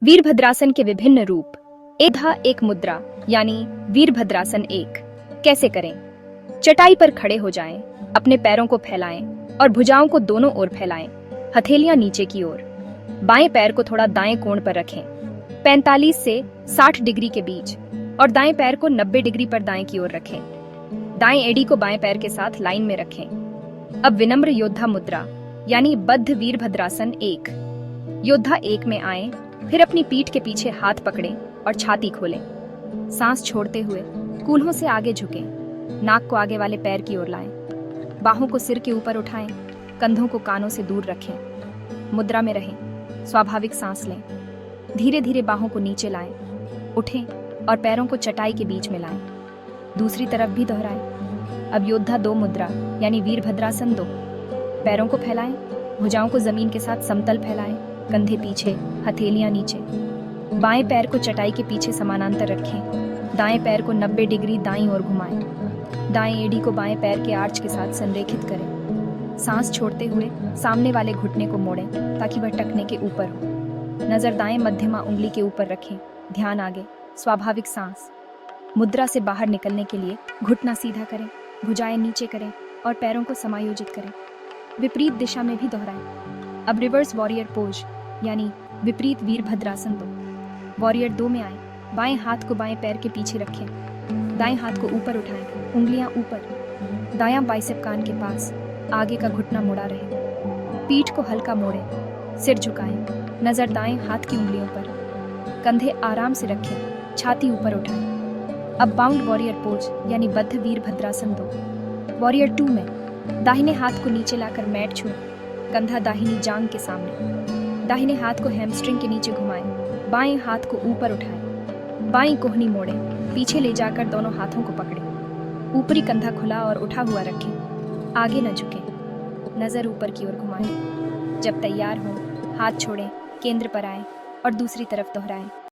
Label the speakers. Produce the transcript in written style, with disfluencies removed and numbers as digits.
Speaker 1: वीरभद्रासन के विभिन्न रूप। एक मुद्रा यानी वीरभद्रासन एक कैसे करें? चटाई पर खड़े हो जाएं, अपने पैरों को फैलाएं और भुजाओं को दोनों ओर फैलाएं, हथेलियां नीचे की ओर। बाएं पैर को थोड़ा दाएं कोण पर रखें, 45 से 60 डिग्री के बीच, और दाएं पैर को 90 डिग्री पर दाएं की ओर रखें। दाएं एड़ी को बाएं पैर के साथ लाइन में रखें। अब विनम्र योद्धा मुद्रा यानी बद्ध वीरभद्रासन एक। योद्धा एक में आए, फिर अपनी पीठ के पीछे हाथ पकड़ें और छाती खोलें। सांस छोड़ते हुए कूल्हों से आगे झुकें, नाक को आगे वाले पैर की ओर लाएं, बाहों को सिर के ऊपर उठाएं, कंधों को कानों से दूर रखें। मुद्रा में रहें, स्वाभाविक सांस लें, धीरे धीरे बाहों को नीचे लाएं, उठें और पैरों को चटाई के बीच में लाएं। दूसरी तरफ भी दोहराएं। अब योद्धा दो मुद्रा यानी वीरभद्रासन दो। पैरों को फैलाएं, भुजाओं को जमीन के साथ समतल फैलाएं, कंधे पीछे, हथेलियां नीचे। बाएं पैर को चटाई के पीछे समानांतर रखें, दाएं पैर को 90 डिग्री दाईं ओर घुमाएं। दाएं एड़ी को बाएं पैर के आर्च के साथ संरेखित करें। सांस छोड़ते हुए सामने वाले घुटने को मोड़ें ताकि वह टखने के ऊपर हो। नजर दाएं मध्यमा उंगली के ऊपर रखें, ध्यान आगे, स्वाभाविक सांस। मुद्रा से बाहर निकलने के लिए घुटना सीधा करें, भुजाएं नीचे करें और पैरों को समायोजित करें। विपरीत दिशा में भी दोहराएं। अब रिवर्स वॉरियर पोज यानी विपरीत वीरभद्रासन दो। वॉरियर 2 में आए, बाएं हाथ को बाएं पैर के पीछे रखें, दाएं हाथ को ऊपर उठाएं, उंगलियां ऊपर, दायां बाइसेप कान के पास, आगे का घुटना मुड़ा रहे। पीठ को हल्का मोड़ें, सिर झुकाएं, नजर दाएं हाथ की उंगलियों पर, कंधे आराम से रखें, छाती ऊपर उठाएं। अब बाउंड वॉरियर पोज यानी बद्ध वीरभद्रासन दो। वॉरियर 2 में दाहिने हाथ को नीचे लाकर मैट छुएं, कंधा दाहिनी जांघ के सामने, दाहिने हाथ को हैमस्ट्रिंग के नीचे घुमाएं, बाएं हाथ को ऊपर उठाएं, बाईं कोहनी मोड़ें, पीछे ले जाकर दोनों हाथों को पकड़ें, ऊपरी कंधा खुला और उठा हुआ रखें, आगे न झुकें, नजर ऊपर की ओर घुमाएं। जब तैयार हो, हाथ छोड़ें, केंद्र पर आएं और दूसरी तरफ दोहराएं।